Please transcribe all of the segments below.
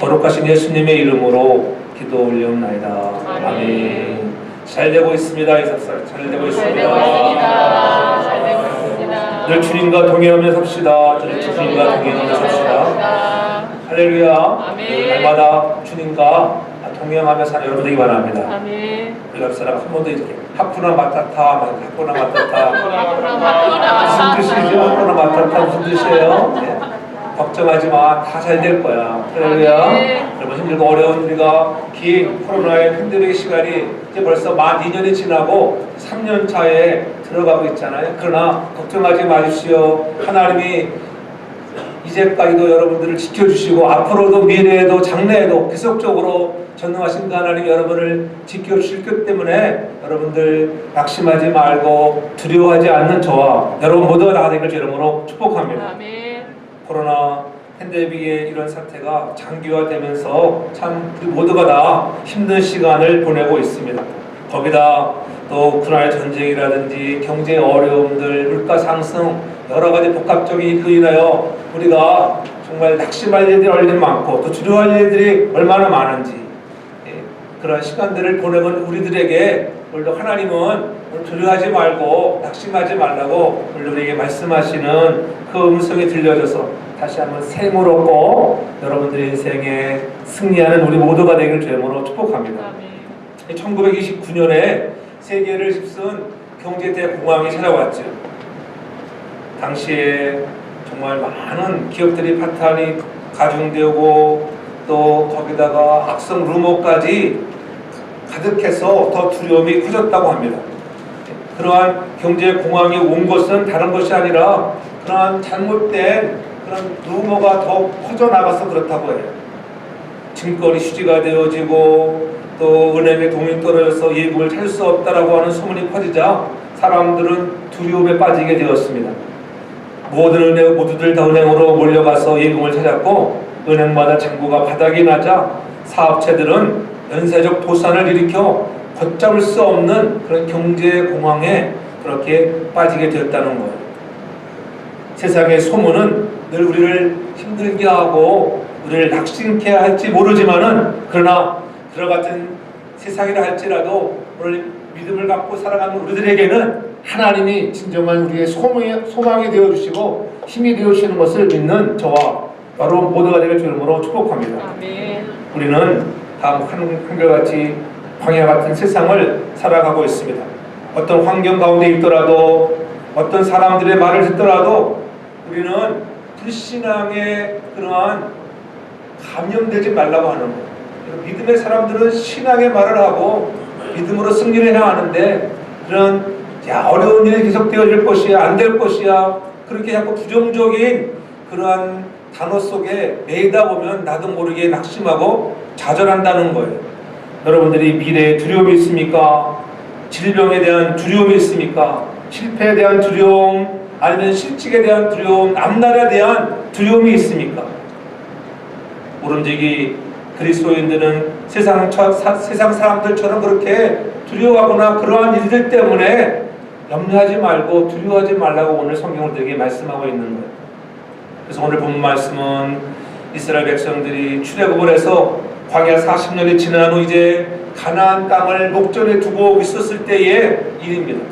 거룩하신 예수님의 이름으로 기도 올리옵나이다. 아멘. 잘 되고 있습니다. 이삭살 잘 되고 있습니다. 잘 되고 있습니다. 늘 주님과 동행하며 삽시다. 늘 주님과 동행하며 삽시다. 할렐루야. 아멘. 날마다 주님과 동행하며 사는 여러분들이 바랍니다. 아멘. 우리 앞사람 한 번도 이렇게 하쿠나 마타타, 하쿠나 마타타 무슨 뜻이죠? 하쿠나 마타타 무슨 뜻이에요? 네. 걱정하지 마. 다 잘 될 거야. 할렐루야. 여러분 힘들고 어려운 우리가 긴 코로나의 팬데믹 시간이 이제 벌써 만 2년이 지나고 3년 차에 들어가고 있잖아요. 그러나 걱정하지 마십시오. 하나님이 이제까지도 여러분들을 지켜주시고 앞으로도 미래에도 장래에도 계속적으로 전능하신 그 하나님 여러분을 지켜주실 것 때문에 여러분들 낙심하지 말고 두려워하지 않는 저와 여러분 모두가 다 되길 이름으로 축복합니다. 아멘. 코로나 팬데믹의 이런 사태가 장기화되면서 참 우리 모두가 다 힘든 시간을 보내고 있습니다. 거기다 또 우크라이나 전쟁이라든지 경제 어려움들, 물가 상승 여러 가지 복합적인 일로 인하여 우리가 정말 낙심할 일들이 얼마나 많고 또 두려워할 일들이 얼마나 많은지 그런 시간들을 보내는 우리들에게 오늘도 하나님은 두려워하지 말고 낙심하지 말라고 오늘 우리에게 말씀하시는 그 음성이 들려져서 다시 한번 샘을 얻고 여러분들의 인생에 승리하는 우리 모두가 되길 주님으로 축복합니다. 1929년에 세계를 휩쓴 경제 대공황이 찾아왔죠. 당시에 정말 많은 기업들이 파탄이 가중되고 또 거기다가 악성 루머까지 가득해서 더 두려움이 커졌다고 합니다. 그러한 경제 공황이 온 것은 다른 것이 아니라 그러한 잘못된 그런 루머가 더 퍼져나가서 그렇다고 해요. 증권이 휴지가 되어지고 또 은행에 돈이 떨어져서 예금을 찾을 수 없다라고 하는 소문이 퍼지자 사람들은 두려움에 빠지게 되었습니다. 모든 은행 모두들 다 은행으로 몰려가서 예금을 찾았고 은행마다 잔고가 바닥이 나자 사업체들은 연쇄적 도산을 일으켜 걷잡을 수 없는 그런 경제 공황에 그렇게 빠지게 되었다는 거예요. 세상의 소문은 늘 우리를 힘들게 하고 우리를 낙심케 할지 모르지만은 그러나 그와 같은 세상이라 할지라도 오늘 믿음을 갖고 살아가는 우리들에게는 하나님이 진정한 우리의 소망이 되어주시고 힘이 되어주시는 것을 믿는 저와 여러분 모두가 되길 주님으로 축복합니다. 아멘. 우리는 다음 한결같이 광야 같은 세상을 살아가고 있습니다. 어떤 환경 가운데 있더라도 어떤 사람들의 말을 듣더라도 우리는 불신앙의 그러한 감염되지 말라고 하는 거예요. 믿음의 사람들은 신앙의 말을 하고 믿음으로 승리를 해야 하는데 그런 어려운 일이 계속되어질 것이야 안 될 것이야 그렇게 자꾸 부정적인 그러한 단어 속에 매이다 보면 나도 모르게 낙심하고 좌절한다는 거예요. 여러분들이 미래에 두려움이 있습니까? 질병에 대한 두려움이 있습니까? 실패에 대한 두려움 아니면 실직에 대한 두려움 앞날에 대한 두려움이 있습니까? 모름지기 그리스도인들은 세상 사람들처럼 그렇게 두려워하거나 그러한 일들 때문에 염려하지 말고 두려워하지 말라고 오늘 성경을 우리에게 말씀하고 있는 거예요. 그래서 오늘 본 말씀은 이스라엘 백성들이 출애굽을 해서 광야 40년이 지난 후 이제 가나안 땅을 목전에 두고 있었을 때의 일입니다.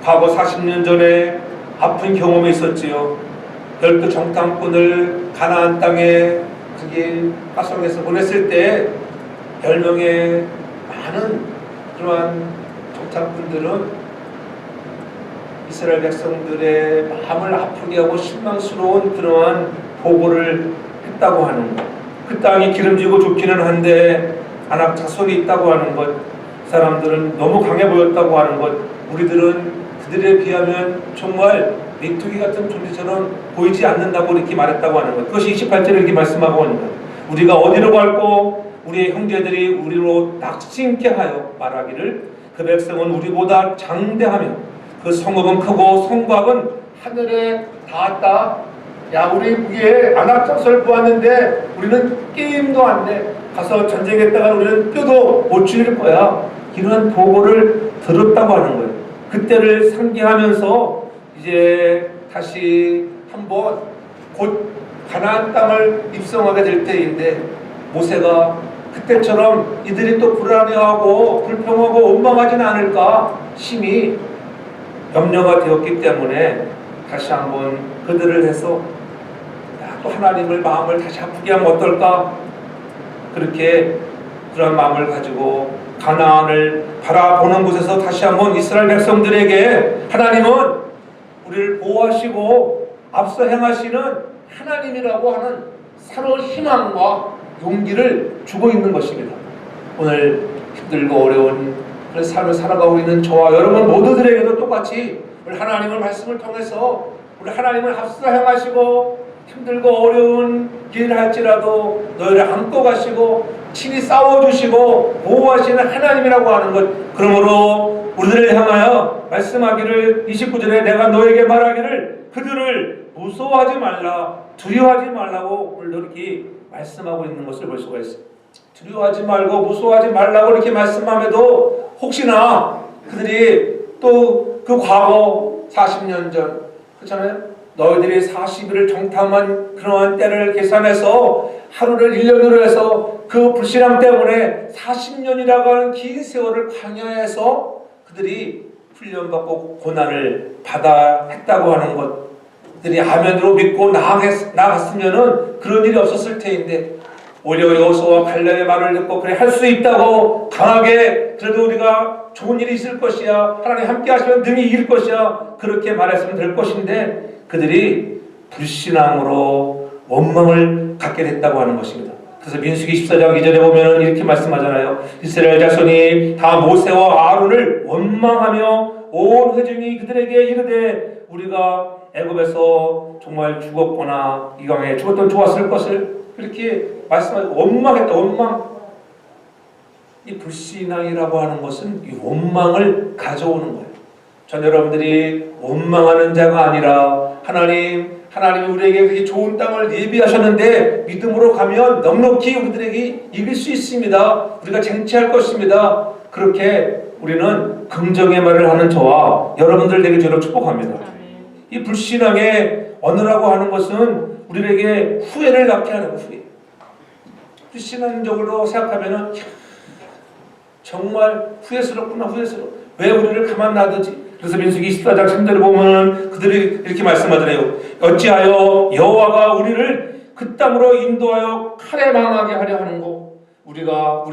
과거 40년 전에 아픈 경험이 있었지요. 12 정탐꾼을 가나안 땅에 거기 파송해서 보냈을 때 10명의 많은 그러한 정탐꾼들은 이스라엘 백성들의 마음을 아프게 하고 실망스러운 그러한 보고를 했다고 하는 것. 그 땅이 기름지고 좋기는 한데 안악 자손이 있다고 하는 것. 사람들은 너무 강해 보였다고 하는 것. 우리들은 그들에 비하면 정말 메뚜기 같은 존재처럼 보이지 않는다고 이렇게 말했다고 하는 것. 그것이 28절에 이렇게 말씀하고 있는 것. 우리가 어디로 갈고 우리의 형제들이 우리로 낙심케 하여 말하기를 그 백성은 우리보다 장대하며 그 성읍은 크고 성곽은 하늘에 닿았다. 야 우리 위에 안악장소를 보았는데 우리는 게임도 안 돼. 가서 전쟁했다가 우리는 뼈도 못 죽일 거야. 이런 보고를 들었다고 하는 거예요. 그때를 상기하면서 이제 다시 한번 곧 가나안 땅을 입성하게 될 때인데 모세가 그때처럼 이들이 또 불안해하고 불평하고 원망하지는 않을까 심히 염려가 되었기 때문에 다시 한번 그들을 해서 또 하나님을 마음을 다시 아프게 하면 어떨까, 그렇게 그런 마음을 가지고 가나안을 바라보는 곳에서 다시 한번 이스라엘 백성들에게 하나님은 우리를 보호하시고 앞서 행하시는 하나님이라고 하는 새로운 희망과 용기를 주고 있는 것입니다. 오늘 힘들고 어려운 그런 삶을 살아가고 있는 저와 여러분 모두들에게도 똑같이 우리 하나님의 말씀을 통해서 우리 하나님을 앞서 행하시고 힘들고 어려운 길을 할지라도 너희를 안고 가시고 친히 싸워주시고 보호하시는 하나님이라고 하는 것, 그러므로 우리들을 향하여 말씀하기를 29절에 내가 너에게 말하기를 그들을 무서워하지 말라 두려워하지 말라고 오늘 이렇게 말씀하고 있는 것을 볼 수가 있어요. 두려워하지 말고 무서워하지 말라고 이렇게 말씀함에도 혹시나 그들이 또 그 과거 40년 전, 그렇잖아요, 너희들이 40일을 정탐한 그러한 때를 계산해서 하루를 1년으로 해서 그 불신앙 때문에 40년이라고 하는 긴 세월을 광야에서 그들이 훈련받고 고난을 받아 했다고 하는 것들이 아멘으로 믿고 나아갔으면은 그런 일이 없었을 테인데, 오히려 여호수아와 갈렙의 말을 듣고 그래 할 수 있다고 강하게 그래도 우리가 좋은 일이 있을 것이야, 하나님 함께 하시면 능히 이길 것이야, 그렇게 말했으면 될 것인데 그들이 불신앙으로 원망을 갖게 됐다고 하는 것입니다. 그래서 민수기 14장 2절에 보면 이렇게 말씀하잖아요. 이스라엘 자손이 다 모세와 아론을 원망하며 온 회중이 그들에게 이르되 우리가 애굽에서 정말 죽었거나 이 강에 죽었던 좋았을 것을 그렇게 말씀하고 원망했다. 원망. 이 불신앙이라고 하는 것은 이 원망을 가져오는 거예요. 전 여러분들이 원망하는 자가 아니라 하나님이 우리에게 그렇게 좋은 땅을 예비하셨는데 믿음으로 가면 넉넉히 우리들에게 이길 수 있습니다. 우리가 쟁취할 것입니다. 그렇게 우리는 긍정의 말을 하는 저와 여러분들 되게 저를 축복합니다. 이 불신앙의 언어라고 하는 것은 우리에게 후회를 낳게 하는 후회. 불신앙적으로 생각하면은 정말 후회스럽구나, 후회스러워. 왜 우리를 가만 놔두지? 그래서 민수기 14장 3절을 보면 그들이 이렇게 말씀하잖아요. 어찌하여 여호와가 우리를 그 땅으로 인도하여 칼에 망하게 하려 하는고 우리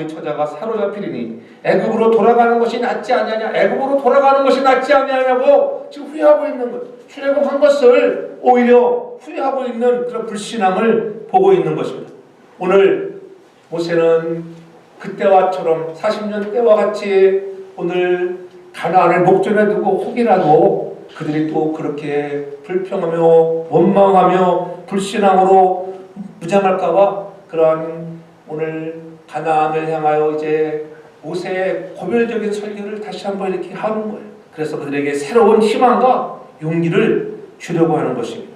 처자가 사로잡히리니 애굽으로 돌아가는 것이 낫지 않냐냐, 애굽으로 돌아가는 것이 낫지 않냐고 지금 후회하고 있는 것, 출애굽한 것을 오히려 후회하고 있는 그런 불신앙을 보고 있는 것입니다. 오늘 모세는 그때와처럼 40년 때와 같이 오늘 가나안을 목전에 두고 혹이라도 그들이 또 그렇게 불평하며 원망하며 불신앙으로 무장할까봐 그러한 오늘 가나안을 향하여 이제 모세의 고별적인 설교를 다시 한번 이렇게 하는 거예요. 그래서 그들에게 새로운 희망과 용기를 주려고 하는 것입니다.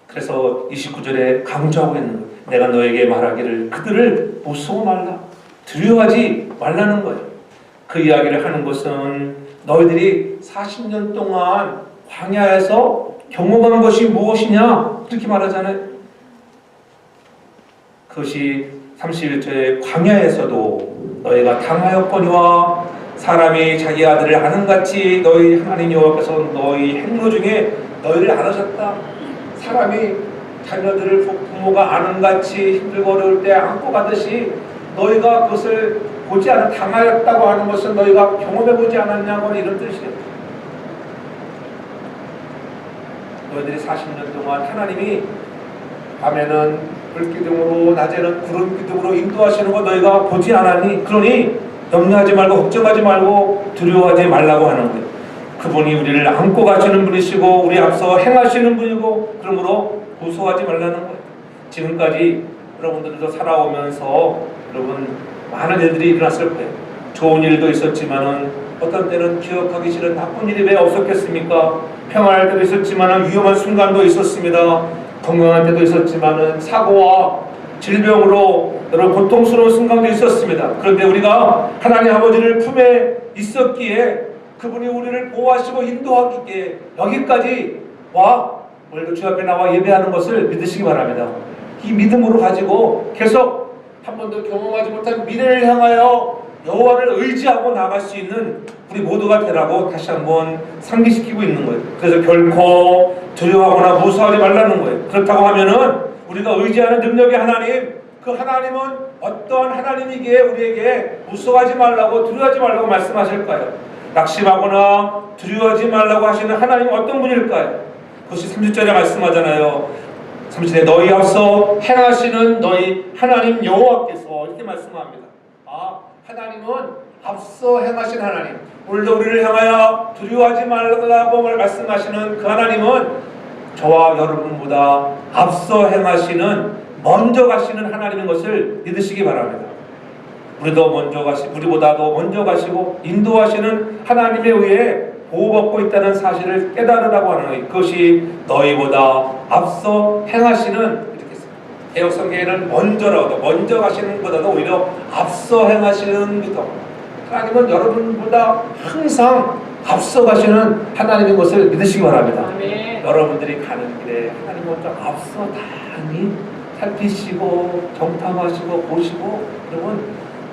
그래서 29절에 강조하고 있는 거예요. 내가 너에게 말하기를 그들을 무서워 말라 두려워하지 말라는 거예요. 그 이야기를 하는 것은 너희들이 40년 동안 광야에서 경험한 것이 무엇이냐 그렇게 말하잖아요. 그것이 31절에 광야에서도 너희가 당하였거니와 사람이 자기 아들을 아는 같이 너희 하나님 여호와께서 너희 행로 중에 너희를 안으셨다. 사람이 자녀들을 부모가 아는 같이 힘들고 어려울 때 안고 가듯이 너희가 그것을 보지 않아 당하였다고 하는 것은 너희가 경험해 보지 않았냐고 이런 뜻이에요. 너희들이 40년 동안 하나님이 밤에는 불기둥으로 낮에는 구름 기둥으로 인도하시는 거 너희가 보지 않았니? 그러니 염려하지 말고 걱정하지 말고 두려워하지 말라고 하는 거예요. 그분이 우리를 안고 가시는 분이시고 우리 앞서 행하시는 분이고 그러므로 무서워하지 말라는 거예요. 지금까지 여러분들도 살아오면서 여러분 많은 일들이 일어났을 거예요. 좋은 일도 있었지만은 어떤 때는 기억하기 싫은 나쁜 일이 왜 없었겠습니까? 평안할 때도 있었지만은 위험한 순간도 있었습니다. 건강할 때도 있었지만은 사고와 질병으로 여러 고통스러운 순간도 있었습니다. 그런데 우리가 하나님 아버지를 품에 있었기에 그분이 우리를 보호하시고 인도하기에 여기까지 와 오늘도 주 앞에 나와 예배하는 것을 믿으시기 바랍니다. 이 믿음으로 가지고 계속 한 번도 경험하지 못한 미래를 향하여 여호와를 의지하고 나갈 수 있는 우리 모두가 되라고 다시 한번 상기시키고 있는 거예요. 그래서 결코 두려워하거나 무서워하지 말라는 거예요. 그렇다고 하면은 우리가 의지하는 능력의 하나님, 그 하나님은 어떠한 하나님이기에 우리에게 무서워하지 말라고 두려워하지 말라고 말씀하실까요? 낙심하거나 두려워하지 말라고 하시는 하나님은 어떤 분일까요? 그것이 30절에 말씀하잖아요. 30절에 너희 앞서 행하시는 너희 하나님 여호와께서 이렇게 말씀합니다. 하나님은 앞서 행하신 하나님, 오늘도 우리를 향하여 두려워하지 말라고 말씀하시는 그 하나님은 저와 여러분보다 앞서 행하시는, 먼저 가시는 하나님인 것을 믿으시기 바랍니다. 우리보다도 먼저 가시고 인도하시는 하나님에 의해 보호받고 있다는 사실을 깨달으라고 하는 거예요. 그것이 너희보다 앞서 행하시는, 개혁성경에는 먼저라고, 먼저 가시는 것보다도 오히려 앞서 행하시는 기도. 하나님은 여러분보다 항상 앞서 가시는 하나님인 것을 믿으시기 바랍니다. 아멘. 여러분들이 가는 길에 하나님 먼저 앞서 다니 살피시고 정탐하시고 보시고, 그러면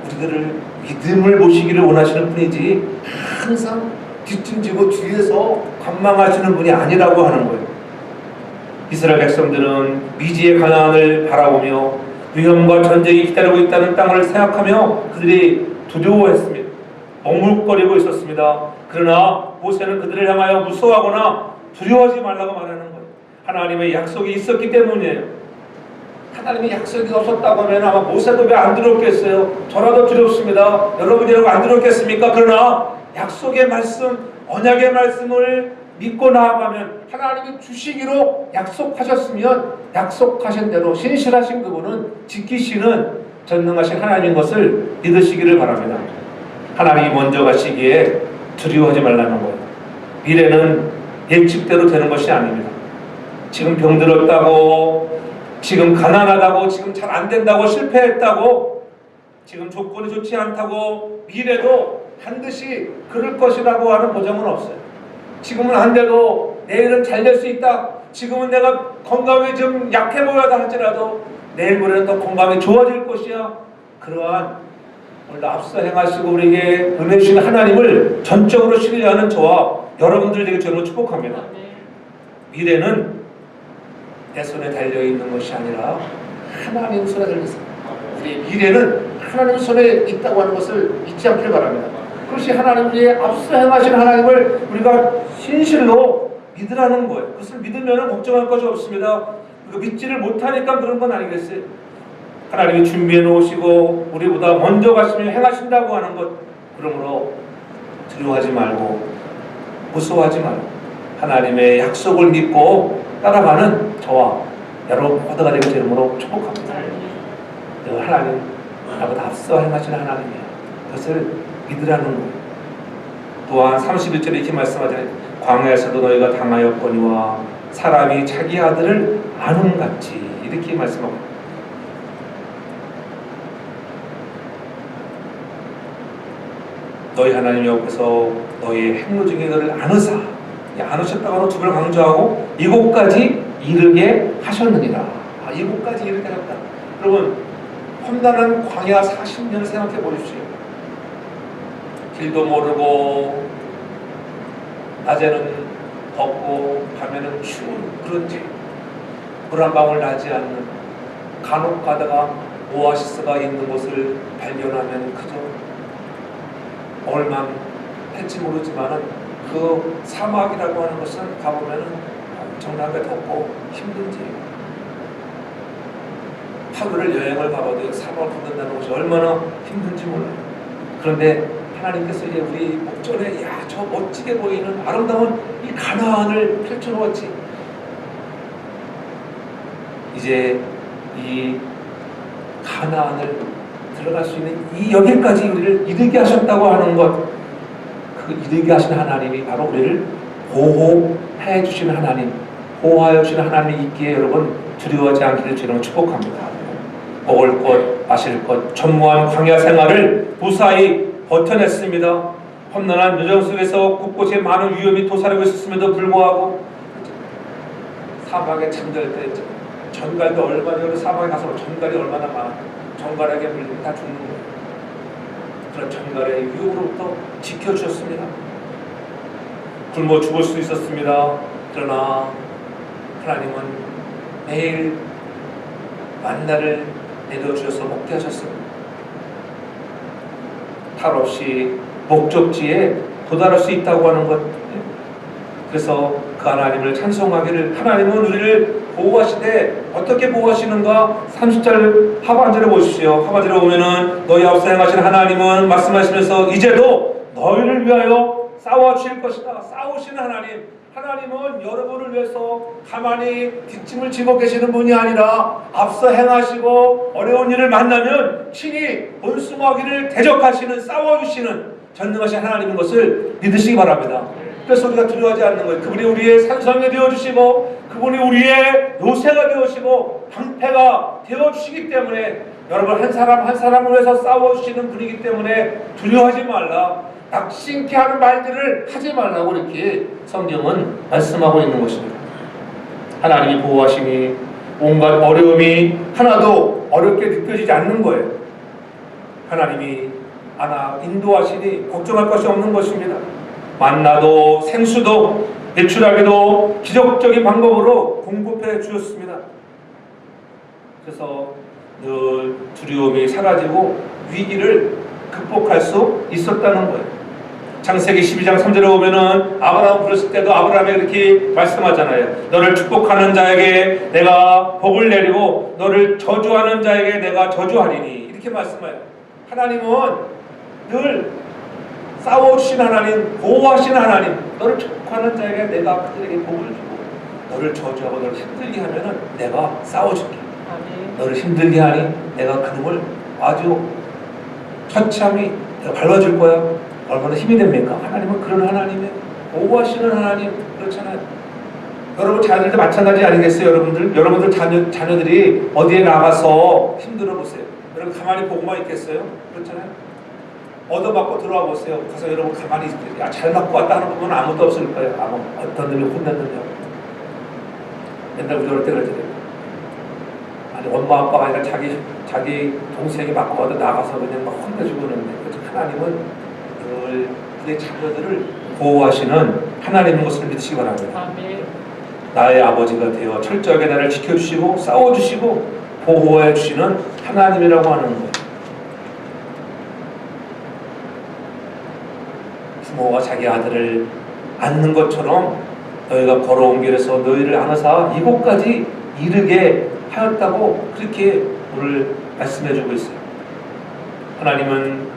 우리들을 믿음을 보시기를 원하시는 분이지 항상 뒷짐지고 뒤에서 관망하시는 분이 아니라고 하는 거예요. 이스라엘 백성들은 미지의 가나안을 바라보며 위험과 전쟁이 기다리고 있다는 땅을 생각하며 그들이 두려워했습니다. 머뭇거리고 있었습니다. 그러나 모세는 그들을 향하여 무서워하거나 두려워하지 말라고 말하는 거예요. 하나님의 약속이 있었기 때문이에요. 하나님의 약속이 없었다고 하면 아마 모세도 왜 안 두렵겠어요? 저라도 두렵습니다. 여러분이라고 안 두렵겠습니까? 그러나 약속의 말씀, 언약의 말씀을 믿고 나아가면 하나님이 주시기로 약속하셨으면 약속하신 대로 신실하신 그분은 지키시는 전능하신 하나님인 것을 믿으시기를 바랍니다. 하나님이 먼저 가시기에 두려워하지 말라는 거예요. 미래는 예측대로 되는 것이 아닙니다. 지금 병들었다고, 지금 가난하다고, 지금 잘 안 된다고, 실패했다고, 지금 조건이 좋지 않다고 미래도 반드시 그럴 것이라고 하는 보장은 없어요. 지금은 안 돼도 내일은 잘 될 수 있다. 지금은 내가 건강이 좀 약해 보여다 할지라도 내일 모레는 더 건강이 좋아질 것이야. 그러한 오늘 앞서 행하시고 우리에게 은혜 주신 하나님을 전적으로 신뢰하는 저와 여러분들 되게 저는 축복합니다. 미래는 내 손에 달려있는 것이 아니라 하나님 손에 달려있습니다. 우리의 미래는 하나님 손에 있다고 하는 것을 잊지 않길 바랍니다. 그것이 하나님의 앞서 행하신 하나님을 우리가 신실로 믿으라는 거예요. 그것을 믿으면 걱정할 것이 없습니다. 믿지를 못하니까 그런 건 아니겠어요? 하나님이 준비해 놓으시고 우리보다 먼저 가시며 행하신다고 하는 것, 그러므로 두려워하지 말고 무서워하지 말고 하나님의 약속을 믿고 따라가는 저와 여러분 모두가 되게 되므로 축복합니다. 하나님 나보다 앞서 행하시는 하나님이야. 그것을 믿으라는 거예요. 또한 31절에 이렇게 말씀하잖아요. 광야에서도 너희가 당하였거니와 사람이 자기 아들을 아는같이, 이렇게 말씀하고, 너희 하나님 옆에서 너희의 행로 중에 너를 아느사, 아느셨다고 하는 두 번을 강조하고 이곳까지 이르게 하셨느니라. 이곳까지 이르게 하셨다. 여러분, 험난한 광야 40년을 생각해 보십시오. 길도 모르고 낮에는 덥고 밤에는 추운 그런 집, 물 한 방울 나지 않는, 간혹 가다가 오아시스가 있는 곳을 발견하면 그저 얼만 할지 모르지만은 그 사막이라고 하는 것은 가보면은 엄청나게 덥고 힘든 집. 하루를 여행을 가봐도 사막을 걷는다는 것이 얼마나 힘든지 몰라요. 그런데 하나님께서 이제 우리 목전에 저 멋지게 보이는 아름다운 이 가나안을 펼쳐놓았지. 이제 이 가나안을 들어갈 수 있는 이 여기까지 우리를 이르게 하셨다고 하는 것, 그 이르게 하신 하나님이 바로 우리를 보호해 주시는 하나님, 보호하여 주시는 하나님이 있기에 여러분 두려워하지 않기를 주님으로 축복합니다. 먹을 것, 마실 것, 전무한 광야 생활을 무사히 버텨냈습니다. 험난한 여정 속에서 곳곳에 많은 위험이 도사리고 있었음에도 불구하고 사막에 잠들 때 전갈도 얼마나 여러 사막에 가서 전갈이 얼마나 많아. 전갈에게 물리면 다 죽는 거예요. 그런 전갈의 유혹으로부터 지켜주셨습니다. 굶어 죽을 수 있었습니다. 그러나 하나님은 매일 만나를 내려주셔서 먹게 하셨습니다. 탈 없이 목적지에 도달할 수 있다고 하는 것. 그래서 그 하나님을 찬송하기를, 하나님은 우리를 보호하시되 어떻게 보호하시는가? 30절 하반절에 보십시오. 하반절에 보면은 너희 앞서 행하신 하나님은 말씀하시면서 이제도 너희를 위하여 싸워주실 것이다. 싸우시는 하나님. 하나님은 여러분을 위해서 가만히 뒷짐을 지고 계시는 분이 아니라 앞서 행하시고 어려운 일을 만나면 친히 본승하기를 대적하시는, 싸워주시는 전능하신 하나님인 것을 믿으시기 바랍니다. 그래서 우리가 두려워하지 않는 거예요. 그분이 우리의 산성이 되어주시고 그분이 우리의 요새가 되어주시고 방패가 되어주시기 때문에, 여러분 한 사람 한 사람을 위해서 싸워주시는 분이기 때문에 두려워하지 말라, 낙심케 하는 말들을 하지 말라고 이렇게 성경은 말씀하고 있는 것입니다. 하나님이 보호하시니 온갖 어려움이 하나도 어렵게 느껴지지 않는 거예요. 하나님이 인도하시니 걱정할 것이 없는 것입니다. 만나도 생수도 매출하기도 기적적인 방법으로 공급해 주셨습니다. 그래서 늘 두려움이 사라지고 위기를 극복할 수 있었다는 거예요. 창세기 12장 3절에 보면은 아브라함 부르실 때도 아브라함이 이렇게 말씀하잖아요. 너를 축복하는 자에게 내가 복을 내리고 너를 저주하는 자에게 내가 저주하리니, 이렇게 말씀해요. 하나님은 늘 싸워주신 하나님, 보호하시는 하나님. 너를 축복하는 자에게 내가 그들에게 복을 주고 너를 저주하고 너를 힘들게 하면은 내가 싸워줄게. 너를 힘들게 하니 내가 그놈을 아주 처참히 내가 밟아줄 거야. 얼마나 힘이 됩니까? 하나님은 그런 하나님이에요. 보호하시는 하나님. 그렇잖아요. 여러분 자녀들도 마찬가지 아니겠어요? 여러분들 자녀들이 어디에 나가서 힘들어 보세요. 여러분 가만히 보고만 있겠어요? 그렇잖아요. 얻어맞고 들어와 보세요. 가서 여러분 가만히 있을게요. 야, 잘 맞고 왔다 하는 부분은 아무도 없을 거예요. 아마 어떤 놈이 혼냈느냐고. 옛날 우리 어릴 때 그랬잖아요. 아니 엄마 아빠가 아니라 자기 동생이 맞고 와도 나가서 그냥 막 혼내주고 그러는데, 하나님은 늘 그의 자녀들을 보호하시는 하나님인 것을 믿으시기 바랍니다. 아멘. 나의 아버지가 되어 철저하게 나를 지켜주시고 싸워주시고 보호해 주시는 하나님이라고 하는 거예요. 부모가 자기 아들을 안는 것처럼 너희가 걸어온 길에서 너희를 안으사 이곳까지 이르게 하였다고 그렇게 오늘 말씀해주고 있어요. 하나님은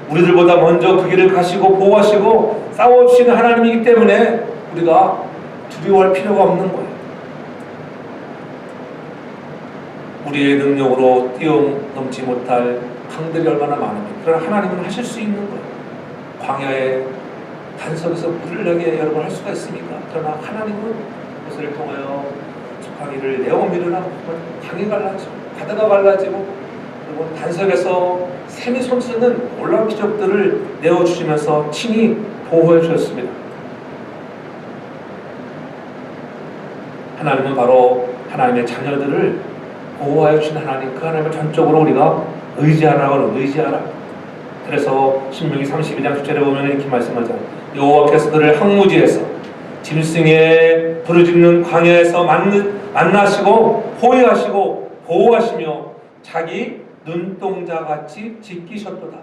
우리들보다 먼저 그 길을 가시고 보호하시고 싸워주시는 하나님이기 때문에 우리가 두려워할 필요가 없는 거예요. 우리의 능력으로 뛰어넘지 못할 강들이 얼마나 많은데, 그러나 하나님은 하실 수 있는 거예요. 광야에 단석에서 물을 내게 여러분 할 수가 있습니까? 그러나 하나님은 그것을 통하여 광야를 내어 미르나 강이 갈라지고 바다가 갈라지고 그리고 단석에서 샘이 솟는 놀라운 기적들을 내어주시면서 친히 보호해 주셨습니다. 하나님은 바로 하나님의 자녀들을 보호하여 주신 하나님, 그 하나님을 전적으로 우리가 의지하라. 그래서 신명기 32장 10절에 보면 이렇게 말씀하잖아요. 여호와께서 그를 항무지에서 짐승의 부르짖는 광야에서 만나시고 호위하시고 보호하시며 자기 눈동자같이 지키셨도다.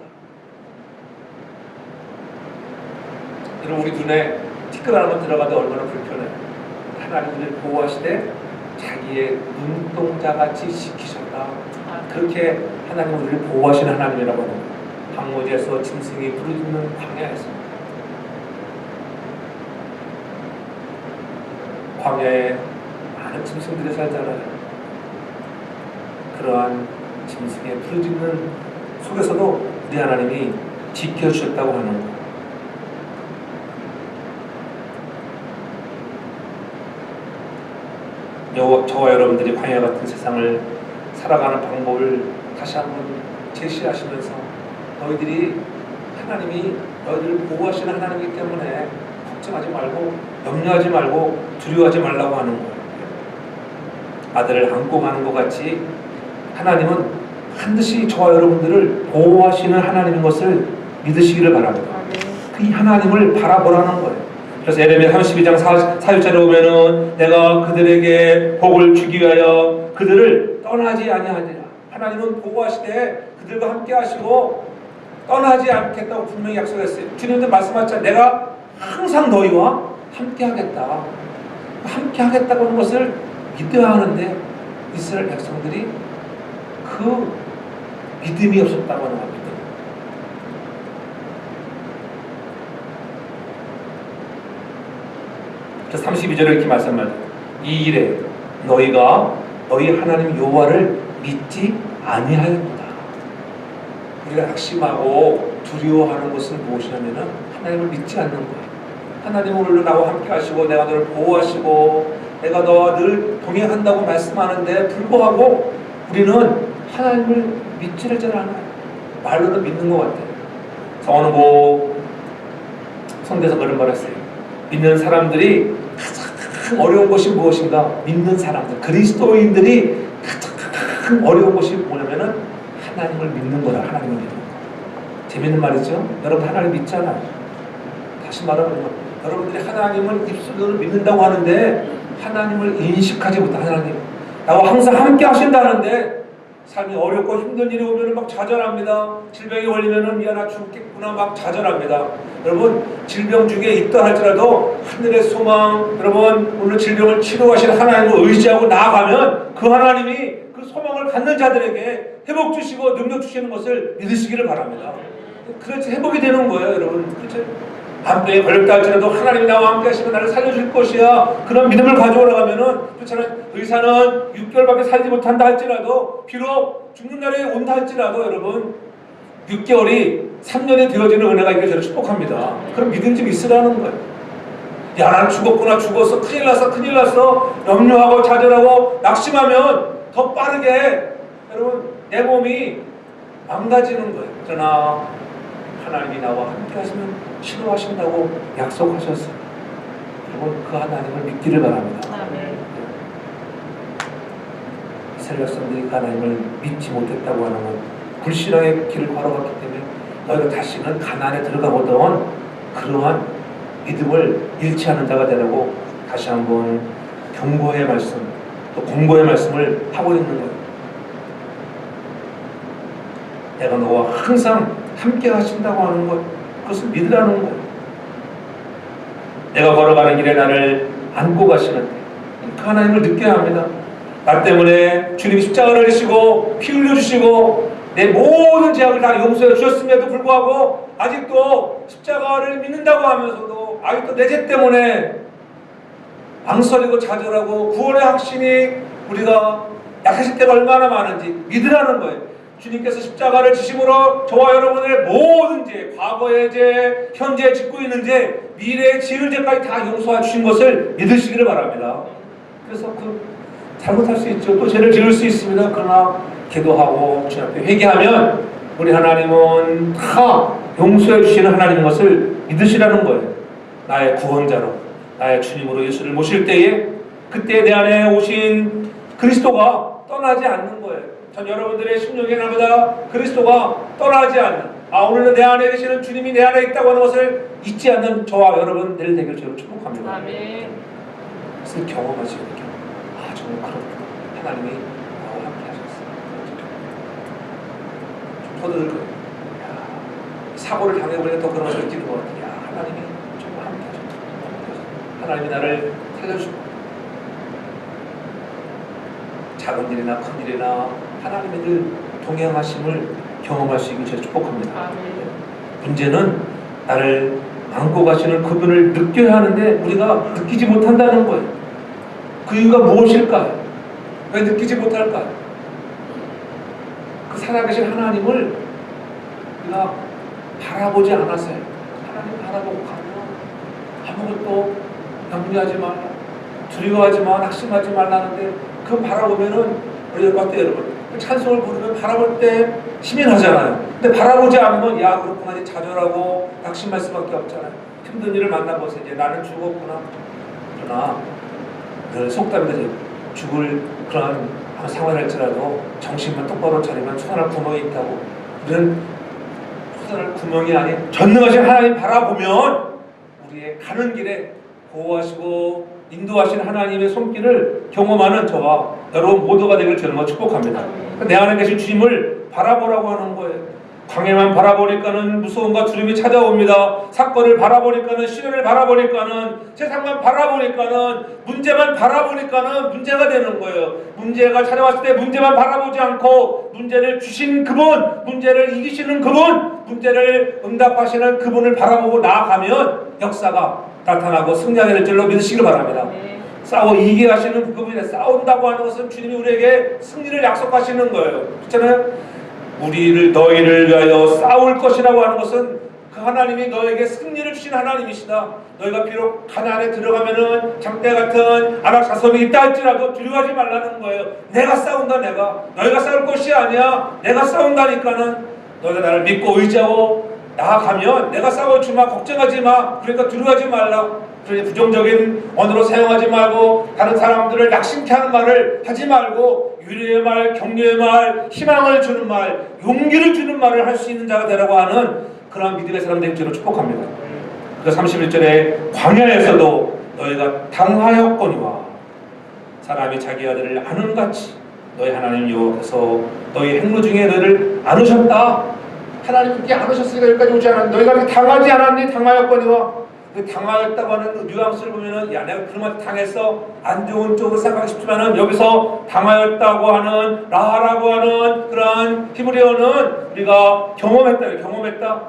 여러분, 우리 눈에 티끌하나만 들어가도 얼마나 불편해요. 하나님을 보호하시되 자기의 눈동자같이 지키셨다. 그렇게 하나님은 우리를 보호하시는 하나님이라고 하는 거예요. 항무지에서 짐승이 부르짖는 광야에서, 광야에 많은 짐승들이 살잖아요. 그러한 짐승의 부르짖는 속에서도 우리 하나님이 지켜주셨다고 하는 거예요. 저와 여러분들이 광야 같은 세상을 살아가는 방법을 다시 한번 제시하시면서, 너희들이 하나님이 너희들을 보호하시는 하나님이기 때문에 걱정하지 말고 염려하지 말고 두려워하지 말라고 하는 거예요. 아들을 안고 가는 것 같이 하나님은 반드시 저와 여러분들을 보호하시는 하나님인 것을 믿으시기를 바랍니다. 그 하나님을 바라보라는 거예요. 그래서 에레미야 32장 4절에 보면은 내가 그들에게 복을 주기 위하여 그들을 떠나지 아니하리라. 하나님은 보호하시되 그들과 함께 하시고 떠나지 않겠다고 분명히 약속했어요. 주님도 말씀하셨잖아요. 내가 항상 너희와 함께 하겠다. 함께 하겠다고 하는 것을 믿어야 하는데 이스라엘 백성들이 그 믿음이 없었다고 하는 겁니다. 그래서 32절에 이렇게 말씀합니다. 이 일에 너희가 너희 하나님 여호와를 믿지 아니하였도다. 우리가 낙심하고 두려워하는 것은 무엇이냐면은 하나님을 믿지 않는 거예요. 하나님은 오늘 나와 함께 하시고 내가 너를 보호하시고 내가 너와 늘 동행한다고 말씀하는데 불구하고 우리는 하나님을 믿지를 잘 않아요. 말로는 믿는 것 같아요. 어느 성대에서 그런 말을 했어요. 믿는 사람들이 가장 어려운 것이 무엇인가? 믿는 사람들, 그리스도인들이 가장 어려운 것이 뭐냐면은 하나님을 믿는 거라. 하나님을 믿는 거. 재밌는 말이죠. 여러분 하나님 믿잖아요. 다시 말하면 여러분들이 하나님을 입술로 믿는다고 하는데 하나님을 인식하지 못한 하나님, 나와 항상 함께 하신다는데 삶이 어렵고 힘든 일이 오면 막 좌절합니다. 질병이 걸리면 야 나 죽겠구나 막 좌절합니다. 여러분 질병 중에 있다 할지라도 하늘의 소망, 여러분 오늘 질병을 치료하시는 하나님을 의지하고 나아가면 그 하나님이 그 소망을 갖는 자들에게 회복 주시고 능력 주시는 것을 믿으시기를 바랍니다. 그렇지 회복이 되는 거예요, 여러분. 그렇죠? 암병에 걸렸다 할지라도 하나님이 나와 함께 하시면 나를 살려줄 것이야. 그런 믿음을 가져오라 하면은, 그렇잖아요. 의사는 6개월밖에 살지 못한다 할지라도, 비록 죽는 날이 온다 할지라도, 여러분, 6개월이 3년이 되어지는 은혜가 있기를 저는 축복합니다. 그럼 믿음 좀 있으라는 거예요. 야, 난 죽었구나, 죽었어, 큰일 났어, 큰일 났어. 염려하고 좌절하고 낙심하면 더 빠르게, 여러분, 내 몸이 망가지는 거예요. 그러나, 하나님이 나와 함께 하시면 치료하신다고 약속하셨어요. 여러분 그 하나님을 믿기를 바랍니다. 이스라엘 백성들이 그 하나님을 믿지 못했다고 하는 건 불신앙의 길을 걸어갔기 때문에 너희가 다시는 가나안에 들어가보던 그러한 믿음을 잃지 않는 자가 되라고 다시 한번 경고의 말씀 또 공고의 말씀을 하고 있는 거예요. 내가 너와 항상 함께 하신다고 하는 것, 그것을 믿으라는 거예요. 내가 걸어가는 길에 나를 안고 가시는 그 하나님을 느껴야 합니다. 나 때문에 주님이 십자가를 지시고 피 흘려주시고 내 모든 죄악을 다 용서해 주셨음에도 불구하고 아직도 십자가를 믿는다고 하면서도 아직도 내 죄 때문에 망설이고 좌절하고 구원의 확신이 우리가 약해질 때가 얼마나 많은지 믿으라는 거예요. 주님께서 십자가를 지심으로 저와 여러분의 모든 죄, 과거의 죄, 현재 짓고 있는 죄, 미래에 지을 죄까지 다 용서해 주신 것을 믿으시기를 바랍니다. 그래서 잘못할 수 있죠. 또 죄를 지을 수 있습니다. 그러나 기도하고 주님 앞에 회개하면 우리 하나님은 다 용서해 주시는 하나님인 것을 믿으시라는 거예요. 나의 구원자로, 나의 주님으로 예수를 모실 때에 그때 내 안에 오신 그리스도가 떠나지 않는 거예요. 전 여러분들의 심령의 날마다 그리스도가 떠나지 않는, 오늘은 내 안에 계시는 주님이 내 안에 있다고 하는 것을 잊지 않는 저와 여러분들 되길 저는 축복합니다. 아멘. 그것을 경험하시고 정말 그렇구나. 하나님이 나와 함께 하셨어요. 좀 터득을 거예요. 사고를 당해보니 더 그런 것을 느끼는 것 같아요. 하나님이 정말 함께 하셨다. 하나님이 나를 살려주고 작은 일이나 큰 일이나 하나님의 늘 동행하심을 경험할 수 있게 제가 축복합니다. 아멘. 문제는 나를 안고 가시는 그분을 느껴야 하는데 우리가 느끼지 못한다는 거예요. 그 이유가 무엇일까요? 왜 느끼지 못할까요? 그 살아계신 하나님을 우리가 바라보지 않았어요. 하나님 바라보고 가면 아무것도 염려하지 말라, 두려워하지 마, 낙심하지 말라는데 그 바라보면은 우리 어때요, 여러분? 찬송을 부르면 바라볼 때 힘이 나잖아요. 근데 바라보지 않으면 야 그렇구나 이제 좌절하고 낙심할 수밖에 없잖아요. 힘든 일을 만나보세요. 이제 나는 죽었구나. 그러나 늘 속담이 되죠. 죽을 그런 상황을 할지라도 정신만 똑바로 차리면 초단할 구멍이 있다고. 이런 초단할 구멍이 아닌 전능하신 하나님 바라보면 우리의 가는 길에 보호하시고 인도하신 하나님의 손길을 경험하는 저와 여러분 모두가 되길 주님으로 축복합니다. 내 안에 계신 주님을 바라보라고 하는 거예요. 광야만 바라보니까는 무서움과 두려움이 찾아옵니다. 사건을 바라보니까는, 시련을 바라보니까는, 세상만 바라보니까는, 문제만 바라보니까는 문제가 되는 거예요. 문제가 찾아왔을 때 문제만 바라보지 않고 문제를 주신 그분, 문제를 이기시는 그분, 문제를 응답하시는 그분을 바라보고 나아가면 역사가 나타나고 승리하게 될 줄로 믿으시길 바랍니다. 싸워 이기게 하시는 그분이 싸운다고 하는 것은 주님이 우리에게 승리를 약속하시는 거예요. 그렇잖아요. 우리를 너희를 위하여 싸울 것이라고 하는 것은 그 하나님이 너에게 승리를 주신 하나님이시다. 너희가 비록 가나안에 들어가면은 장대 같은 아락 자손이 있다 할지라도 두려워하지 말라는 거예요. 내가 싸운다. 내가 너희가 싸울 것이 아니야. 내가 싸운다니까는 너희가 나를 믿고 의지하고 나아가면 내가 싸워주마. 걱정하지 마. 그러니까 두려워하지 말라. 그러니 부정적인 언어로 사용하지 말고 다른 사람들을 낙심케 하는 말을 하지 말고 위로의 말, 격려의 말, 희망을 주는 말, 용기를 주는 말을 할 수 있는 자가 되라고 하는 그런 믿음의 사람 되는 줄로 축복합니다. 그래서 31절에 광야에서도 너희가 당하였거니와 사람이 자기 아들을 아는같이 너희 하나님 여호와께서 너희 행로 중에 너희를 안으셨다. 하나님께 안으셨으니까 여기까지 오지 않았는데 너희가 이렇게 당하지 않았니? 당하였거니와. 당하였다고 하는 뉘앙스를 보면은 야 내가 그놈한테 당했어 안 좋은 쪽으로 생각하기 쉽지만은 여기서 당하였다고 하는 라하라고 하는 그러한 히브리어는 우리가 경험했다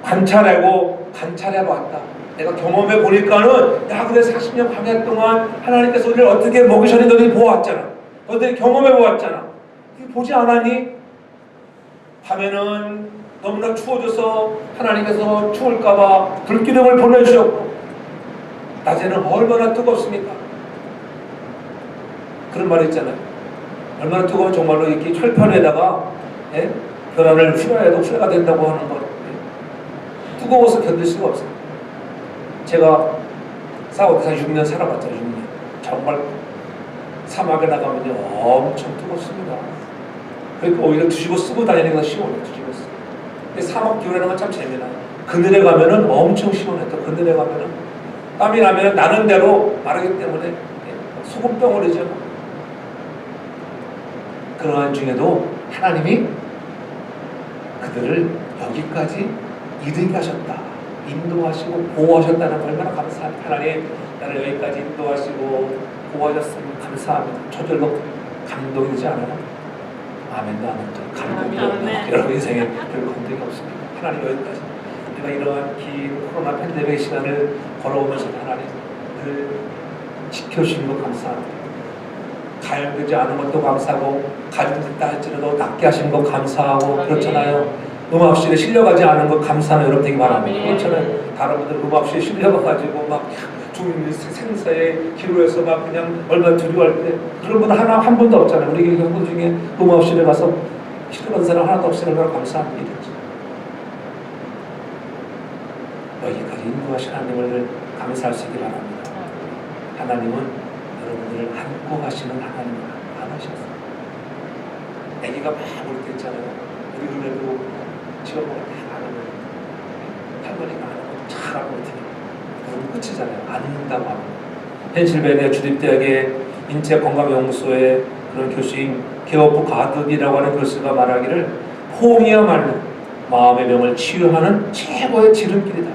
관찰해 봤다. 내가 경험해 보니까는 야 그래 40년 광야 동안 하나님께서 우리를 어떻게 먹이셨는지 너희들이 보았잖아. 너희들이 경험해 보았잖아. 보지 않았니? 밤에는 너무나 추워져서 하나님께서 추울까봐 불기둥을 보내주셨고 낮에는 얼마나 뜨겁습니까? 그런 말이 있잖아요. 얼마나 뜨거우면 정말로 이렇게 철판에다가 계란을 후려해도 후레가 된다고 하는 것. 뜨거워서 견딜 수가 없어요. 제가 사우디에서 6년 살아봤잖아요. 6년. 정말 사막에 나가면요 엄청 뜨겁습니다. 그러니까 오히려 뒤집어 쓰고 다니는 게 더 시원해요. 뒤집어 쓰고. 근데 사막 기후라는 건 참 재미나요. 그늘에 가면은 엄청 시원해요. 그늘에 가면은 땀이 나면은 나는 대로 마르기 때문에 소금덩어리죠. 그러한 중에도 하나님이 그들을 여기까지 이르게 하셨다. 인도하시고 보호하셨다는 걸 얼마나 감사합니다. 하나님 나를 여기까지 인도하시고 보호하셨으면 감사합니다. 저절로 감동이지 않아요? 아멘도 안 했죠. 감동이 여러분 인생에 별 감동이 없습니다. 하나님 여기까지 우리가 이러한 긴 코로나 팬데믹 시간을 걸어오면서 하나님 늘 지켜주신 것 감사합니다. 가열되지 않은 것도 감사하고 가중됐다 할지라도 낫게 하신 것 감사하고 그렇잖아요. 음압실에 실려가지 않은 것 감사하는 여러분 되기 바랍니다. 그렇잖아요. 다른 분들 음압실에 실려가가지고 막 죽는 생사의 기로에서 막 그냥 얼마나 두려워할 때 그런 분 한 분도 없잖아요. 우리 교회 중에 음압실에 가서 실려간 사람 하나도 없으니 얼마나 감사한 일이죠. 여기까지 인도하신 하나님을 감사할 수 있기 바랍니다. 하나님은 여러분들을 안고 가시는 하나님을 안으셨어요. 아기가 막 울 때 있잖아요. 우리 눈에도 지어보고 다 안으면 할머니가 안으면 잘 안고 어떻게 그러면 끝이잖아요. 안는다고 하면 펜실베니아 주립대학의 인체건강연구소의 그런 교수인 게오프 가드이라고 하는 교수가 말하기를 포옹이야말로 마음의 병을 치유하는 최고의 지름길이다.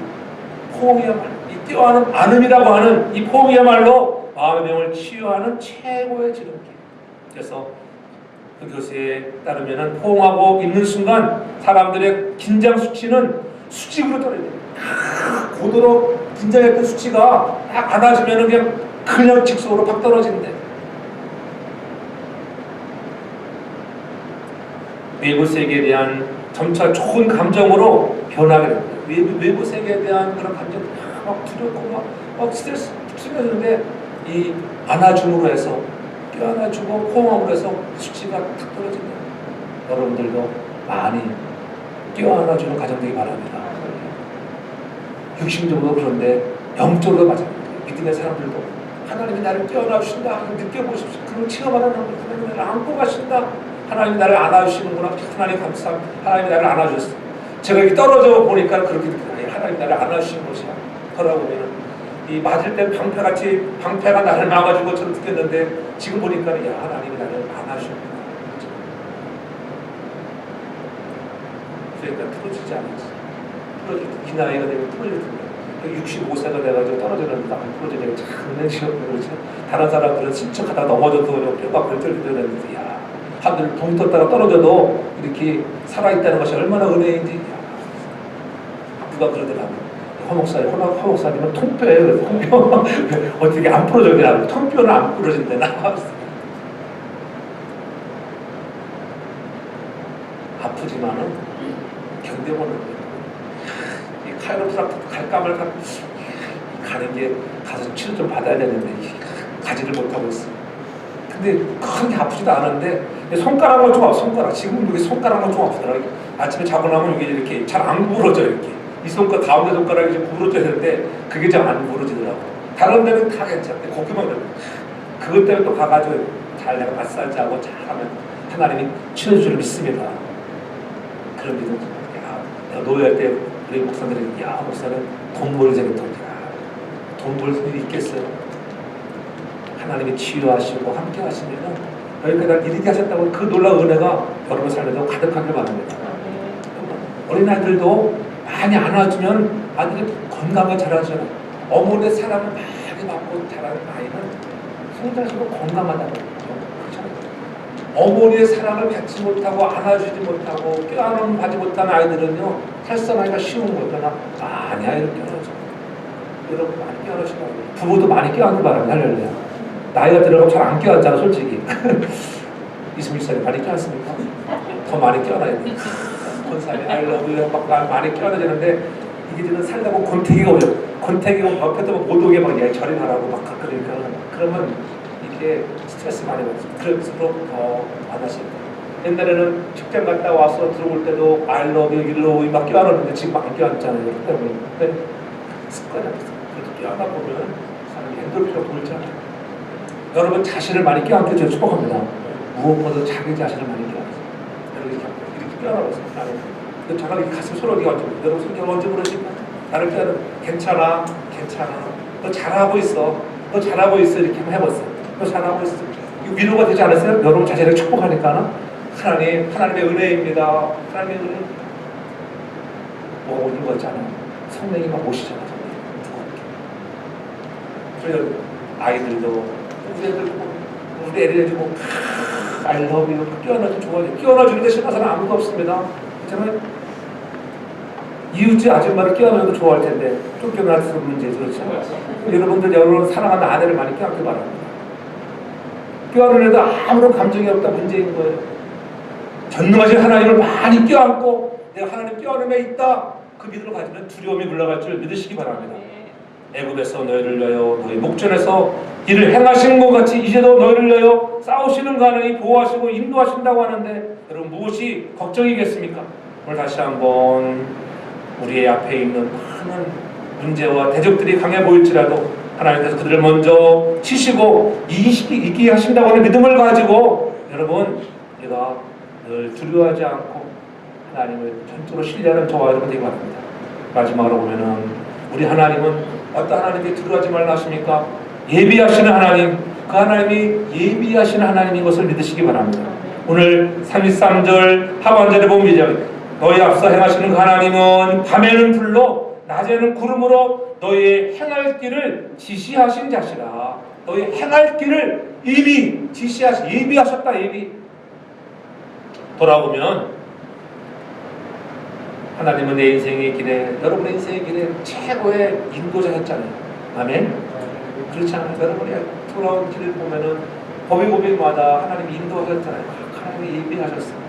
포옹이야말로 이 뛰어하는 안음이라고 하는 이 포옹이야말로 마음의 병을 치유하는 최고의 지름길. 그래서 그 교수에 따르면은 포옹하고 있는 순간 사람들의 긴장 수치는 수직으로 떨어져요. 고도로 긴장했던 수치가 딱 안아주면은 그냥 직속으로 팍 떨어진대. 외부 세계에 대한 점차 좋은 감정으로 변하게 됩니다. 외부 세계에 대한 그런 감정이 막 두렵고 막 스트레스 풀려는데 이 안아줌으로 해서 껴안아주고 포옹함으로 해서 수치가 탁 떨어진다. 여러분들도 많이 껴안아주는 가정 되기 바랍니다. 육신적으로 그런데 영적으로 마찬가지예요. 믿음의 사람들도 하나님이 나를 깨어나 주신다. 느껴보십시오. 그걸 체험하라는 거예요. 하나님이 나를 안고 가신다. 하나님이 나를 안아주시는구나. 하나님 감사합니다. 하나님이 나를 안아주셨어요. 제가 이렇게 떨어져 보니까 그렇게 느껴요. 하나님이 나를 안아주시는 것이야. 돌아보면 이 맞을 때 방패가 나를 막아준 것처럼 느꼈는데 지금 보니까 야 하나님이 나를 안아주시는구나. 그러니까 틀어지지 않았지. 이 나이가 되면 틀어질 텐데 65세가 돼가지고 떨어지는데 안 풀어지니까 참 은혜시였고 그렇죠. 다른 사람들은 스쳐가다 넘어져도 뼈가 걸들들었는데 야 하늘 붕 떴다가 떨어져도 이렇게 살아있다는 것이 얼마나 은혜인지. 야, 누가 그러더라고. 허목사님은 통뼈예요. 통뼈 어떻게 안 부러져요? 통뼈는 안 부러진대나. 아프지만은 견뎌보는 거예요. 이 카이로프락토 갈까 말까 가는 게 가서 치료 좀 받아야 되는데 가지를 못하고 있어. 근데 크게 아프지도 않은데 손가락은 좀 아파. 손가락 지금 여기 손가락은 좀 아프더라고. 아침에 자고 나면 이게 이렇게 잘 안 구부러져. 이렇게 이 손가락 가운데 손가락이 좀 구부러져야 되는데 그게 잘 안 구부러지더라고. 다른 데는 다 괜찮대. 거기만 그래. 그것 때문에 또 가가지고 잘 내가 마사지하고 잘하면 하나님이 치료줄 줄 믿습니다. 그런 믿음. 야, 노예할 때 우리 목사들이 야 목사는 돈 벌 생겼다. 돈 벌 일이 있겠어요? 하나님이 치유하시고 함께 하시면은 여기까지 이렇게 하셨다고 그 놀라운 은혜가 여러분 삶에도 가득하길 바랍니다. 어린아이들도 많이 안아주면 아들이 건강을 자라잖아요. 어머니의 사랑을 많이 받고 자라는 아이는 성장하시고 건강하다고. 어머니의 사랑을 받지 못하고 안아주지 못하고 껴안음 받지 못한 아이들은요 탈선하기가 쉬운 거잖아. 많이 아이를 껴안아줘. 여러분 많이 껴안으시라고. 부모도 많이 껴안기 바랍니다. 할렐루야. 나이가 들어가면 잘 안 껴안잖아 솔직히. 21살에 많이 껴안습니까? 더 많이 껴안아야 돼. 권사님 알러뷰 막 많이 껴안아야 되는데 이게 지금 살다가 권태기가 오죠. 권태기가 옆에도 못 오게 막 야, 저리 가라고 막 그러니까 그러면 이게 스트레스 많이 받습니다. 그럴수록 더 많아집니다. 옛날에는 직장 갔다 와서 들어올 때도 I love you, you love you 막 껴안았는데 지금 안 껴안잖아요. 그렇기 때문에 습관이 없어요. 그래도 껴안아 보면 사람이 엔돌핀이 돌잖아요. 여러분 자신을 많이 껴안게 제가 축복합니다. 무엇보다 자기 자신을 많이 껴안으세요. 이렇게 껴안아보세요. 나는 잠깐 이렇게 가슴 소리가 얹어. 여러분 성경 언제 그러십니까? 나를 껴안아. 괜찮아, 괜찮아. 너 잘하고 있어. 너 잘하고 있어. 이렇게 한번 해보세요. 너 잘하고 있어. 이거 위로가 되지 않았어요? 여러분 자신을 축복하니까 하나님의 은혜입니다. 하나님의 은혜. 뭐 오는 거 있잖아요. 성령이 막 오시잖아. 그래서 아이들도 우리 애들도 뭐 I love you 끼워넣어도 좋아요. 끼워넣어주는데 신화사는 아무도 없습니다. 그렇잖아요. 이웃집 아줌마를 끼워넣어도 좋아할 텐데 쫓겨날 수 문제죠. 그렇죠? 여러분들 여러분 사랑하는 아내를 많이 끼워넣기 바랍니다. 끼워넣어도 아무런 감정이 없다 문제인 거예요. 전능하신 하나님을 많이 끼워안고 내가 하나님 끼워넣음에 있다. 그 믿음을 가지면 두려움이 물러갈 줄 믿으시기 바랍니다. 애굽에서 너희를 위하여 너희 목전에서 이를 행하신 것 같이 이제도 너희를 위하여 싸우시는 가능히 보호하시고 인도하신다고 하는데 여러분 무엇이 걱정이겠습니까? 오늘 다시 한번 우리의 앞에 있는 많은 문제와 대적들이 강해 보일지라도 하나님께서 그들을 먼저 치시고 이기게 하신다고 하는 믿음을 가지고 여러분 우리가 늘 두려워하지 않고 하나님을 전적으로 신뢰하는 저와 여러분 되기 바랍니다. 마지막으로 보면은 우리 하나님은 어떤 하나님이 두려워하지 말라 하십니까? 예비하시는 하나님, 그 하나님이 예비하시는 하나님인 것을 믿으시기 바랍니다. 오늘 33절 하반절에 보면 이제 너희 앞서 행하시는 그 하나님은 밤에는 불로 낮에는 구름으로 너희의 행할 길을 지시하신 자시라. 너희 행할 길을 이미 예비하셨다. 예비. 돌아보면 하나님은 내 인생의 길에 여러분의 인생의 길에 최고의 인도자였잖아요. 아멘. 그렇지 않아요? 여러분이 돌아온 길을 보면은 고비고비마다 하나님이 인도하셨잖아요. 하나님이 예비하셨어요.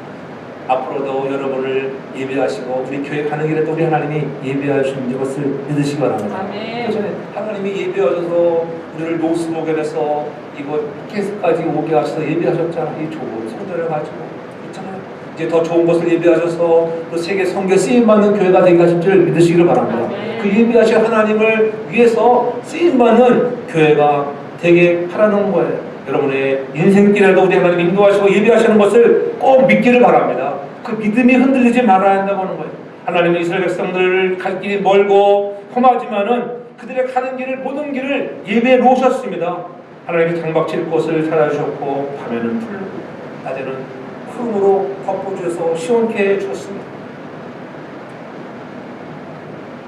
앞으로도 여러분을 예비하시고 우리 교회 가는 길에도 우리 하나님이 예비하신 것을 믿으시기 바랍니다. 아멘. 그래서 하나님이 예비하셔서 우리를 노스모겔에서 이곳 캐스까지 오게 하셔서 예비하셨잖아요. 이 좋은 성전을 가지고 있잖아요. 이제 더 좋은 것을 예비하셔서 또 세계 선교 쓰임받는 교회가 되게 하실 줄 믿으시기를 바랍니다. 그 예비하신 하나님을 위해서 쓰임받는 교회가 되게 하라는 거예요. 여러분의 인생길에도 우리 하나님 인도하시고 예비하시는 것을 꼭 믿기를 바랍니다. 그 믿음이 흔들리지 말아야 한다고 하는 거예요. 하나님은 이스라엘 백성들을 갈 길이 멀고 험하지만은 그들의 가는 길을 모든 길을 예배해 놓으셨습니다. 하나님이 장막칠 곳을 찾아주셨고 밤에는 풀, 낮에는 구름으로 덮어주셔서 시원케 해주셨습니다.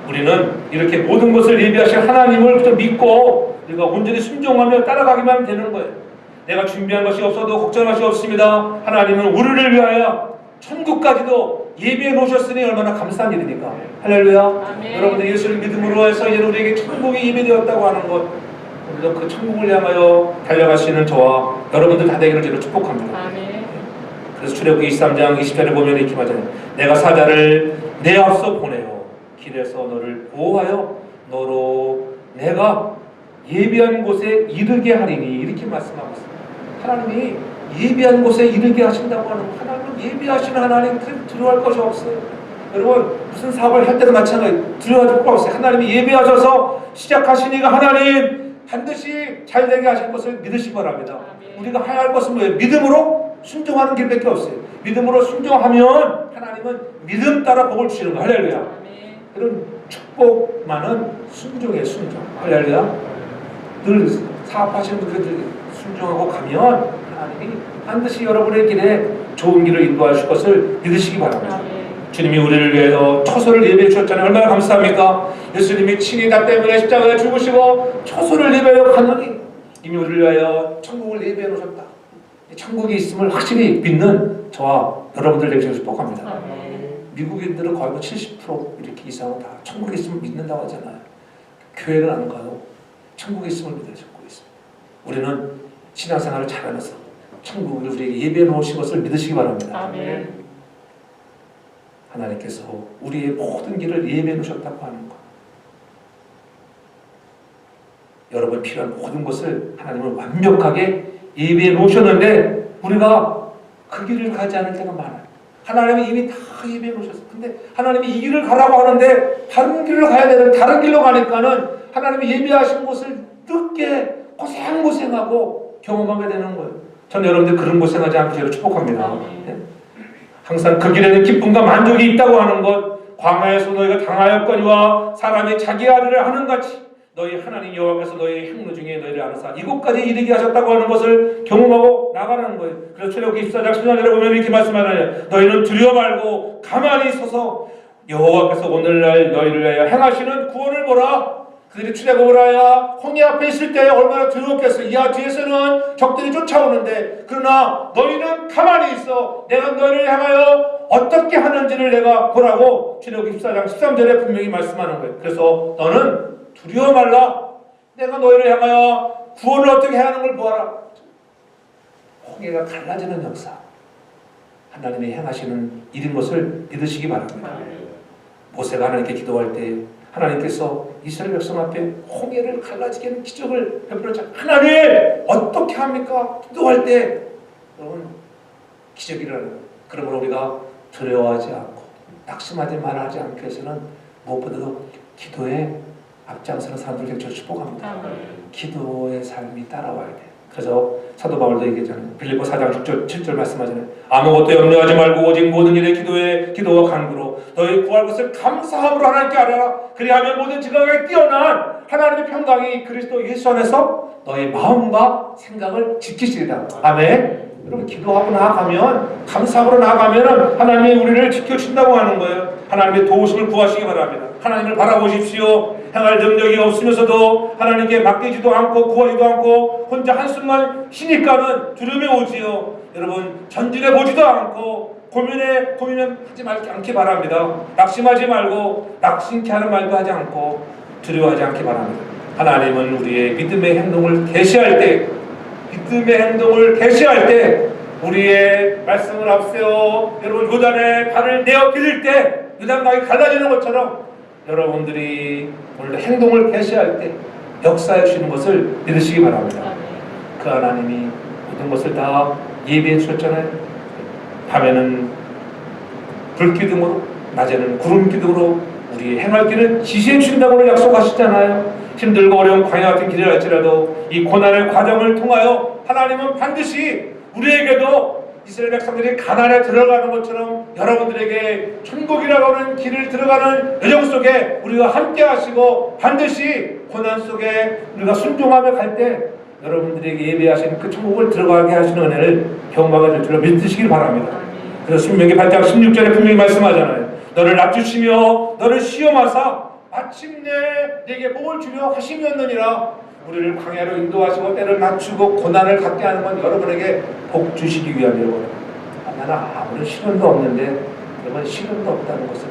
우리는 이렇게 모든 것을 예비하신 하나님을 그저 믿고 우리가 온전히 순종하며 따라가기만 하면 되는 거예요. 내가 준비한 것이 없어도 걱정할 것이 없습니다. 하나님은 우리를 위하여 천국까지도 예비해 놓으셨으니 얼마나 감사한 일입니까? 할렐루야. 아멘. 여러분들 예수를 믿음으로 해서 이제 우리에게 천국이 예비되었다고 하는 것, 우리도 그 천국을 향하여 달려갈 수 있는 저와 여러분들 다 되기를 저는 축복합니다. 아멘. 그래서 출애굽기 23장 20절에 보면 이렇게 말하잖아요. 내가 사자를 내 앞서 보내어 길에서 너를 보호하여 너로 내가 예비한 곳에 이르게 하리니, 이렇게 말씀하고 있습니다. 하나님이 예비한 곳에 이르게 하신다고 하는, 하나님은 예비하시는 하나님, 두려워할 것이 없어요. 여러분 무슨 사업을 할 때도 마찬가지, 두려워할 거 없어요. 하나님이 예비하셔서 시작하시니까 하나님 반드시 잘 되게 하실 것을 믿으시기 바랍니다. 아멘. 우리가 해야 할 것은 뭐예요? 믿음으로 순종하는 길밖에 없어요. 믿음으로 순종하면 하나님은 믿음 따라 복을 주시는 거예요. 할렐루야. 아멘. 이런 축복만은 순종의 순종. 할렐루야. 늘 사업하시는 분들이 순종하고 가면 하나님이 반드시 여러분의 길에 좋은 길을 인도하실 것을 믿으시기 바랍니다. 아멘. 주님이 우리를 위해서 초소를 예배해 주셨잖아요. 얼마나 감사합니까? 예수님이 친히 나 때문에 십자가에 죽으시고 초소를 예배하여 갔느니 이미 우리를 위하여 천국을 예배해 놓으셨다. 천국이 있음을 확실히 믿는 저와 여러분들 되시길 축복합니다. 아멘. 미국인들은 거의 70% 이렇게 이상은 다 천국에 있음을 믿는다고 하잖아요. 교회는 안 가도 천국에 있음을 믿고 있습니다. 우리는 신앙생활을 잘하면서 천국을 우리에게 예배해 놓으신 것을 믿으시기 바랍니다. 아멘. 하나님께서 우리의 모든 길을 예배해 놓으셨다고 하는 것. 여러분 필요한 모든 것을 하나님은 완벽하게 예배해 놓으셨는데 우리가 그 길을 가지 않을 때가 많아요. 하나님이 이미 다 예배해 놓으셨어요. 근데 하나님이 이 길을 가라고 하는데 다른 길로 가야 되는, 다른 길로 가니까는 하나님이 예배하신 곳을 늦게 고생하고 경험하게 되는 거예요. 저는 여러분들 그런 고생하지 않고 저를 축복합니다. 네? 항상 그 길에는 기쁨과 만족이 있다고 하는 것, 광야에서 너희가 당하였거니와 사람이 자기 아들을 하는 같이 너희 하나님 여호와께서 너희 행로 중에 너희를 아는 이곳까지 이르게 하셨다고 하는 것을 경험하고 나가는 거예요. 그래서 출애굽기 24장 10절에 보면 이렇게 말씀하나요? 너희는 두려워 말고 가만히 서서 여호와께서 오늘날 너희를 위하여 행하시는 구원을 보라. 그들이 출애굽을 하여 홍해 앞에 있을 때 얼마나 두려웠겠어요. 이하 뒤에서는 적들이 쫓아오는데 그러나 너희는 가만히 있어. 내가 너희를 향하여 어떻게 하는지를 내가 보라고 출애굽기 14장 13절에 분명히 말씀하는 거예요. 그래서 너는 두려워 말라. 내가 너희를 향하여 구원을 어떻게 해야 하는 걸 보아라. 홍해가 갈라지는 역사, 하나님이 행하시는 일인 것을 믿으시기 바랍니다. 모세가 하나님께 기도할 때 하나님께서 이스라엘 백성 앞에 홍해를 갈라지게 하는 기적을 베풀었잖아요. 하나님 어떻게 합니까? 기도할 때 여러분 기적이 일어나요. 그러므로 우리가 두려워하지 않고 낙심하지 말아하지 않기 위해서는 무엇보다도 기도에 앞장서는 사람들 곁에 축복합니다. 기도의 삶이 따라와야 돼요. 그래서 사도 바울도 얘기했잖아요. 빌립보 4장 6절 7절 말씀하잖아요. 아무것도 염려하지 말고 오직 모든 일에 기도와 간구로 너희 구할 것을 감사함으로 하나님께 아뢰라. 그리하면 모든 지각에 뛰어난 하나님의 평강이 그리스도 예수 안에서 너희 마음과 생각을 지키시리라. 아멘. 여러분 기도하고 나아가면, 감사하고 나아가면 하나님이 우리를 지켜주신다고 하는 거예요. 하나님의 도우심을 구하시기 바랍니다. 하나님을 바라보십시오. 행할 능력이 없으면서도 하나님께 맡기지도 않고 구하지도 않고 혼자 한숨만 쉬니까는 두려움이 오지요. 여러분 전진해 보지도 않고 고민은 하지 않기 바랍니다. 낙심하지 말고 낙심케 하는 말도 하지 않고 두려워하지 않기 바랍니다. 하나님은 우리의 믿음의 행동을 계시할 때, 우리의 말씀을 앞세워 여러분 요단에 발을 내어 디딜 때 요단강이 갈라지는 것처럼 여러분들이 오늘 행동을 계시할 때 역사해 주시는 것을 믿으시기 바랍니다. 그 하나님이 모든 것을 다 예비해 주셨잖아요. 밤에는 불기둥으로, 낮에는 구름기둥으로 우리의 행할 길을 지시해 주신다고 약속하시잖아요. 힘들고 어려운 광야 같은 길을 할지라도 이 고난의 과정을 통하여 하나님은 반드시 우리에게도 이스라엘 백성들이 가나안에 들어가는 것처럼 여러분들에게 천국이라고 하는 길을 들어가는 여정 속에 우리가 함께 하시고 반드시 고난 속에 우리가 순종하며 갈 때 여러분들에게 예배하신 그 천국을 들어가게 하시는 은혜를 경험하게 될 줄로 믿으시길 바랍니다. 그래서 신명기 8장 16절에 분명히 말씀하잖아요. 너를 낮추시며 너를 시험하사 마침내 내게 복을 주려 하심이었느니라. 우리를 광야로 인도하시고 때를 낮추고 고난을 갖게 하는 건 여러분에게 복 주시기 위함이라고 합니다. 나는 아무런 시련도 없는데 여러분 시련도 없다는 것은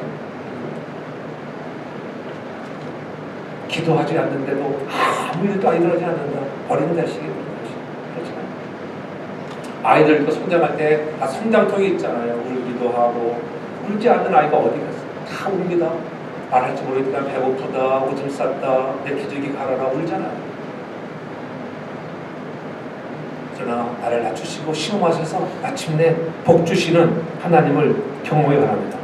기도하지 않는데도 아무 일도 일어나지 않는다. 어린 자식이 그렇지만 아이들도 성장할 때 다 성장통이 있잖아요. 울기도 하고 울지 않는 아이가 어디 갔어요? 다 웁니다. 말할지 모르겠다. 배고프다. 오줌 쌌다. 내 기저귀 갈아라. 울잖아요. 그러나 나를 낮추시고 시험하셔서 마침내 복 주시는 하나님을 경험해 바랍니다.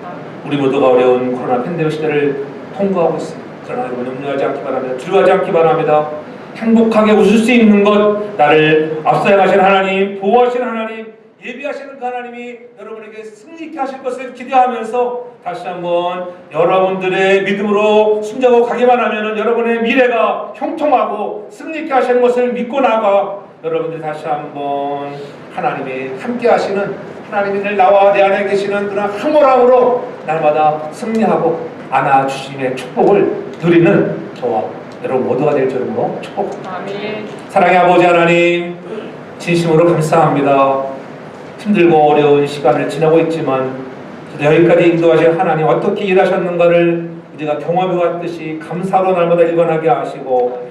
우리 모두가 어려운 코로나 팬데믹 시대를 통과하고 있습니다. 그러나 여러분 염려하지 않기 바랍니다. 두려워하지 않기 바랍니다. 행복하게 웃을 수 있는 것, 나를 앞서야 가신 하나님, 보호하시는 하나님, 예비하시는 그 하나님이 여러분에게 승리케 하실 것을 기대하면서 다시 한번 여러분들의 믿음으로 순종하고 가기만 하면 여러분의 미래가 형통하고 승리케 하시는 것을 믿고 나가 여러분들이 다시 한번 하나님이 함께 하시는 하나님이 늘 나와 내 안에 계시는 그런 황홀함으로 날마다 승리하고 안아주심의 축복을 누리는 저와 여러분 모두가 될 줄로 축복합니다. 아멘. 사랑의 아버지 하나님 진심으로 감사합니다. 힘들고 어려운 시간을 지나고 있지만 여기까지 인도하신 하나님 어떻게 일하셨는가를 우리가 경험해 왔듯이 감사로 날마다 일관하게 하시고